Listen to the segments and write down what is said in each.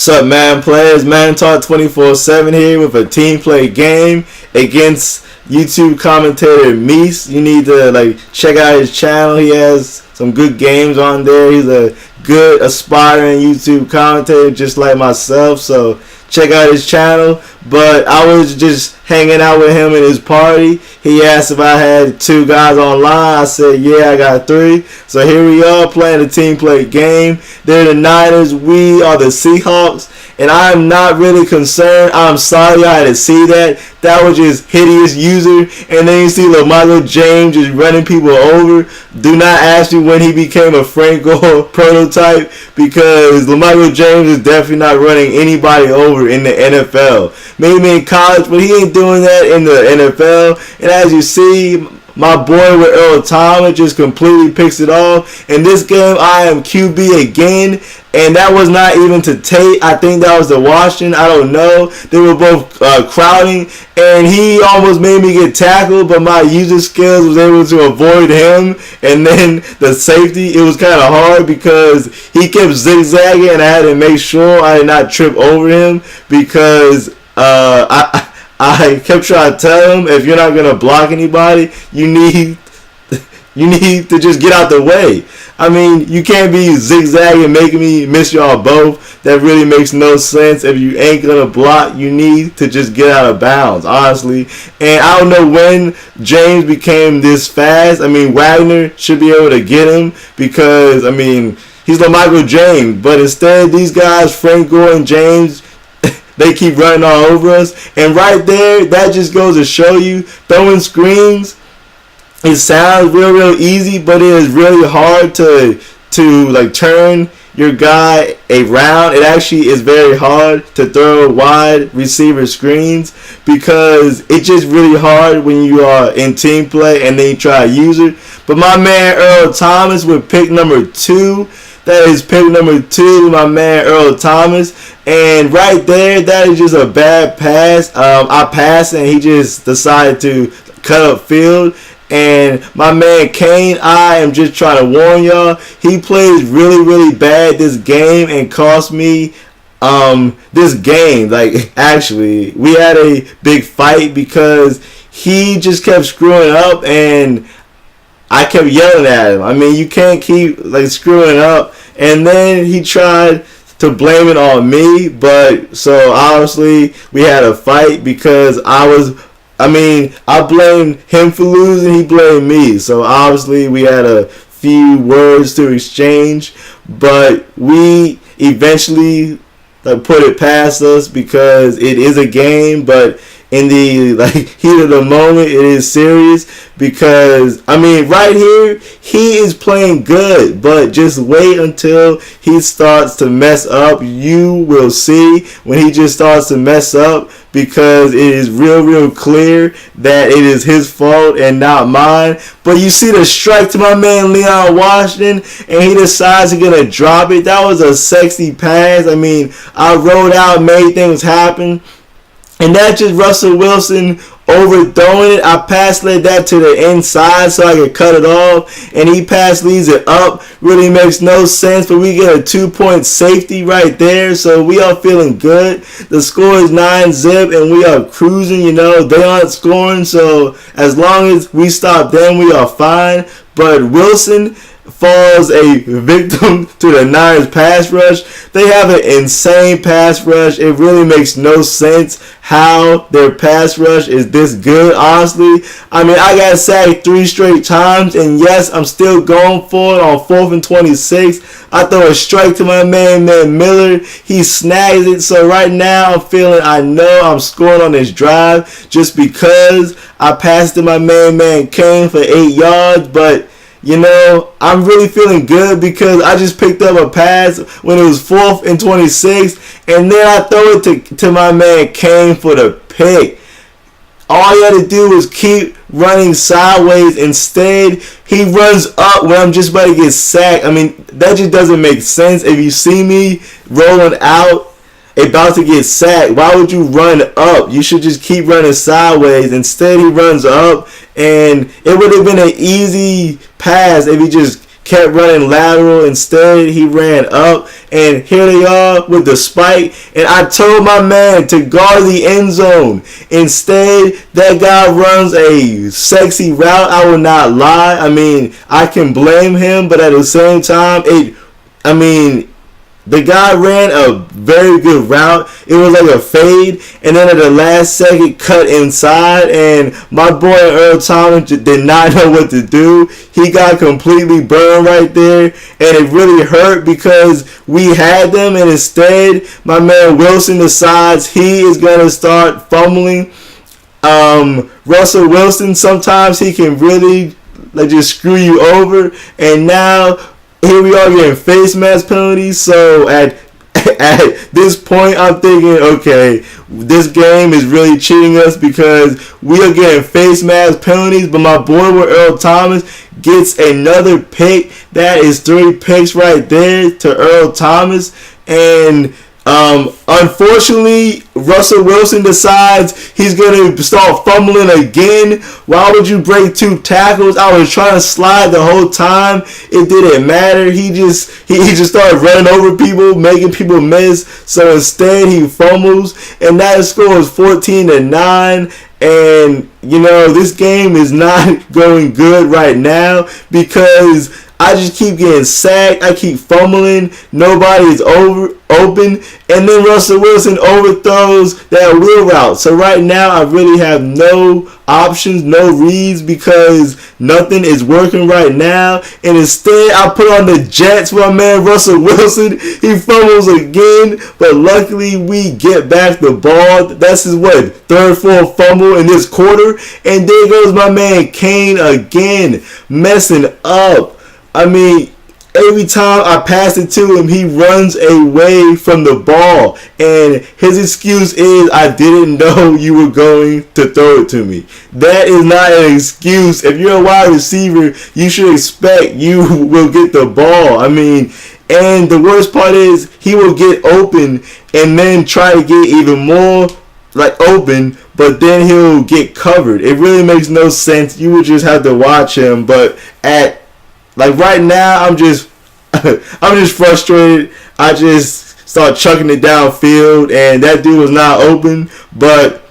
What's up, man? Players, Maddentalk 24/7 here with a team play game against YouTube commentator Meast. You need to check out his channel. He has some good games on there. He's a good aspiring YouTube commentator just like myself, so check out his channel. But I was just hanging out with him in his party. He asked if I had 2 guys online. I said, yeah, I got 3. So here we are playing a team play game. They're the Niners. We are the Seahawks. And I'm not really concerned. I'm sorry I had to see that. That was just hideous user. And then you see Michael James just running people over. Do not ask me when he became a Franco prototype, because Michael James is definitely not running anybody over in the NFL. Maybe in college, but he ain't doing that in the NFL. And as you see, my boy with Earl Thomas just completely picks it off. In this game, I am QB again. And that was not even to Tate. I think that was to Washington. I don't know. They were both crowding. And he almost made me get tackled. But my user skills was able to avoid him. And then the safety, it was kind of hard because he kept zigzagging. And I had to make sure I did not trip over him. Because I kept trying to tell him, if you're not going to block anybody, you need to just get out the way. I mean, you can't be zigzagging, making me miss y'all both. That really makes no sense. If you ain't going to block, you need to just get out of bounds, honestly. And I don't know when James became this fast. I mean, Wagner should be able to get him because, I mean, he's like Michael James. But instead, these guys, Franco and James, they keep running all over us. And right there, that just goes to show you, throwing screens, it sounds real easy, but it is really hard to turn your guy around. It actually is very hard to throw wide receiver screens because it's just really hard when you are in team play and then you try to use it. But my man Earl Thomas with pick number 2. That is pick number 2, my man Earl Thomas. And right there, that is just a bad pass. I passed and he just decided to cut up field. And my man Kane, I am just trying to warn y'all, he plays really bad this game and cost me this game. Actually, we had a big fight because he just kept screwing up and I kept yelling at him. I mean, you can't keep screwing up. And then he tried to blame it on me, but so obviously we had a fight because I blamed him for losing, he blamed me. So obviously we had a few words to exchange, but we eventually put it past us because it is a game, but in the heat of the moment, it is serious because, I mean, right here, he is playing good, but just wait until he starts to mess up. You will see when he just starts to mess up because it is real clear that it is his fault and not mine. But you see the strike to my man Leon Washington, and he decides he's going to drop it. That was a sexy pass. I mean, I rolled out, made things happen. And that's just Russell Wilson overthrowing it. I pass led that to the inside so I could cut it off. And he pass leads it up. Really makes no sense. But we get a 2-point safety right there. So we are feeling good. The score is 9-zip and we are cruising. You know, they aren't scoring. So as long as we stop them, we are fine. But Wilson falls a victim to the Niners pass rush. They have an insane pass rush. It really makes no sense how their pass rush is this good, honestly. I mean, I got sacked 3 straight times, and yes, I'm still going for it on 4th and 26. I throw a strike to my man Miller. He snags it. So right now, I know I'm scoring on this drive just because I passed to my man Kane for 8 yards, but you know, I'm really feeling good because I just picked up a pass when it was 4th and 26, and then I throw it to my man Kane for the pick. All you had to do was keep running sideways. Instead, he runs up when I'm just about to get sacked. I mean, that just doesn't make sense. If you see me rolling out, about to get sacked, why would you run up? You should just keep running sideways. Instead, he runs up, and it would have been an easy pass if he just kept running lateral. Instead, he ran up, and here they are with the spike. And I told my man to guard the end zone. Instead, that guy runs a sexy route. I will not lie. I mean, I can blame him, but at the same time, the guy ran a very good route. It was like a fade, and then at the last second, cut inside, and my boy Earl Thomas did not know what to do. He got completely burned right there, and it really hurt because we had them, and instead, my man Wilson decides he is going to start fumbling. Russell Wilson, sometimes he can really just screw you over, and now here we are getting face mask penalties. So at this point, I'm thinking, okay, this game is really cheating us because we are getting face mask penalties. But my boy with Earl Thomas gets another pick. That is 3 picks right there to Earl Thomas. And unfortunately, Russell Wilson decides he's going to start fumbling again. Why would you break 2 tackles? I was trying to slide the whole time. It didn't matter. He just started running over people, making people miss. So instead, he fumbles, and that score is 14-9. And, this game is not going good right now because I just keep getting sacked. I keep fumbling. Nobody is open. And then Russell Wilson overthrows that wheel route. So right now, I really have no options, no reads because nothing is working right now. And instead, I put on the Jets with my man Russell Wilson. He fumbles again. But luckily, we get back the ball. That's his, 3rd, 4th fumble in this quarter. And there goes my man Kane again, messing up. I mean, every time I pass it to him, he runs away from the ball. And his excuse is, I didn't know you were going to throw it to me. That is not an excuse. If you're a wide receiver, you should expect you will get the ball. I mean, and the worst part is he will get open and then try to get even more open, but then he'll get covered. It really makes no sense. You would just have to watch him. But right now, I'm just frustrated. I just start chucking it downfield, and that dude was not open. But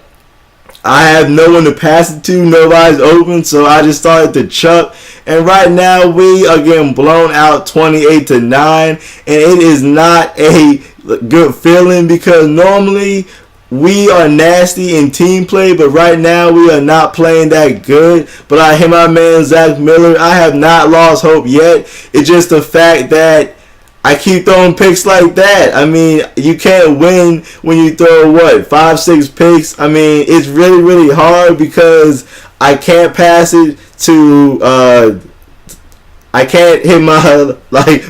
I have no one to pass it to. Nobody's open, so I just started to chuck. And right now, we are getting blown out 28-9, and it is not a good feeling because normally we are nasty in team play, but right now we are not playing that good. But I hit my man Zach Miller. I have not lost hope yet. It's just the fact that I keep throwing picks like that. I mean, you can't win when you throw 5-6 picks. I mean, it's really, really hard because I can't pass it to I can't hit my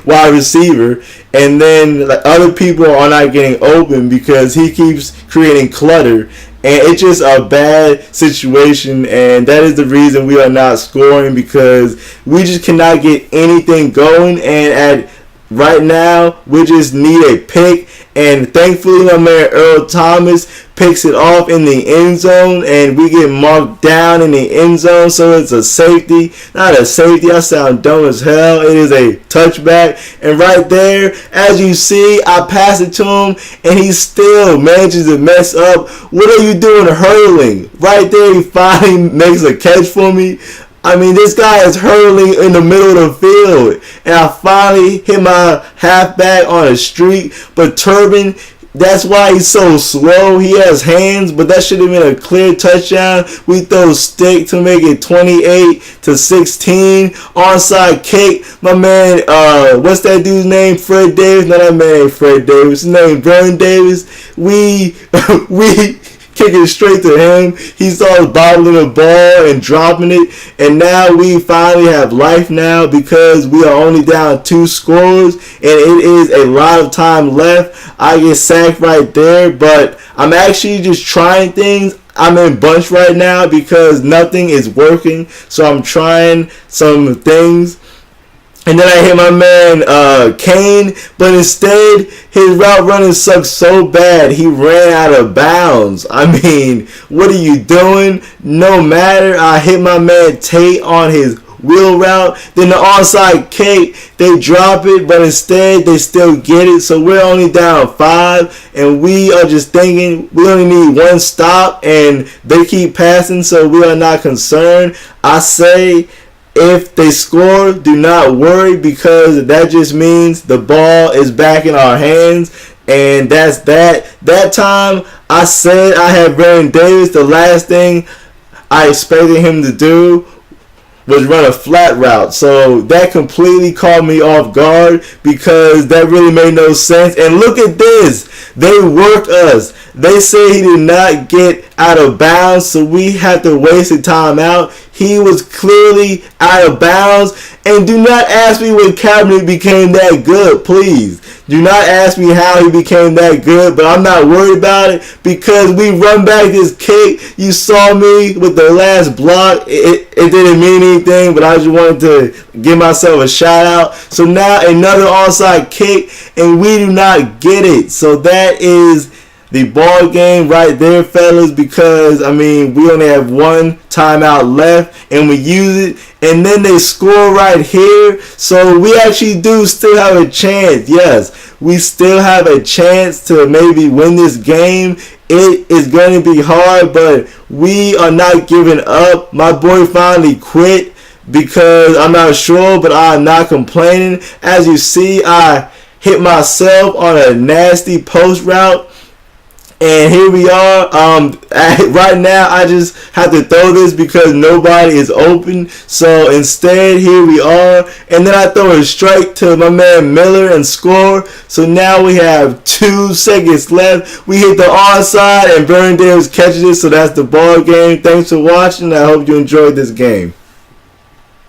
wide receiver, and then other people are not getting open because he keeps creating clutter, and it's just a bad situation. And that is the reason we are not scoring because we just cannot get anything going. And right now we just need a pick, and thankfully my man Earl Thomas picks it off in the end zone, and we get marked down in the end zone, so it's a safety. Not a safety, I sound dumb as hell. It is a touchback, and right there, as you see, I pass it to him, and he still manages to mess up. What are you doing hurling? Right there, he finally makes a catch for me. I mean, this guy is hurling in the middle of the field, and I finally hit my halfback on a streak, but Turbin, that's why he's so slow. He has hands, but that should have been a clear touchdown. We throw stick to make it 28-16. Onside kick. My man, what's that dude's name? Fred Davis. No, that man ain't Fred Davis. His name Vernon Davis. We kick it straight to him. He starts bobbling the ball and dropping it. And now we finally have life now because we are only down 2 scores. And it is a lot of time left. I get sacked right there. But I'm actually just trying things. I'm in bunch right now because nothing is working. So I'm trying some things. And then I hit my man Kane, but instead his route running sucks so bad he ran out of bounds. I mean, what are you doing? No matter. I hit my man Tate on his wheel route. Then the onside kick, they drop it, but instead they still get it. So we're only down 5, and we are just thinking we only need one stop, and they keep passing, so we are not concerned. I say, if they score, do not worry, because that just means the ball is back in our hands, and that's that. That time, I said I had Brandon Davis. The last thing I expected him to do was run a flat route. So that completely caught me off guard, because that really made no sense. And look at this. They worked us. They say he did not get out of bounds, so we had to waste a timeout. He was clearly out of bounds. And do not ask me when Kaepernick became that good, please. Do not ask me how he became that good, but I'm not worried about it, because we run back this kick. You saw me with the last block. It didn't mean anything, but I just wanted to give myself a shout out. So now another onside kick, and we do not get it. So that is the ball game right there, fellas, because, I mean, we only have one timeout left, and we use it, and then they score right here. So we actually do still have a chance. Yes, we still have a chance to maybe win this game. It is going to be hard, but we are not giving up. My boy finally quit, because I'm not sure, but I'm not complaining. As you see, I hit myself on a nasty post route. And here we are. Right now, I just have to throw this because nobody is open. So instead, here we are. And then I throw it straight to my man Miller and score. So now we have 2 seconds left. We hit the onside, and Vernon Davis catches it. So that's the ball game. Thanks for watching. I hope you enjoyed this game.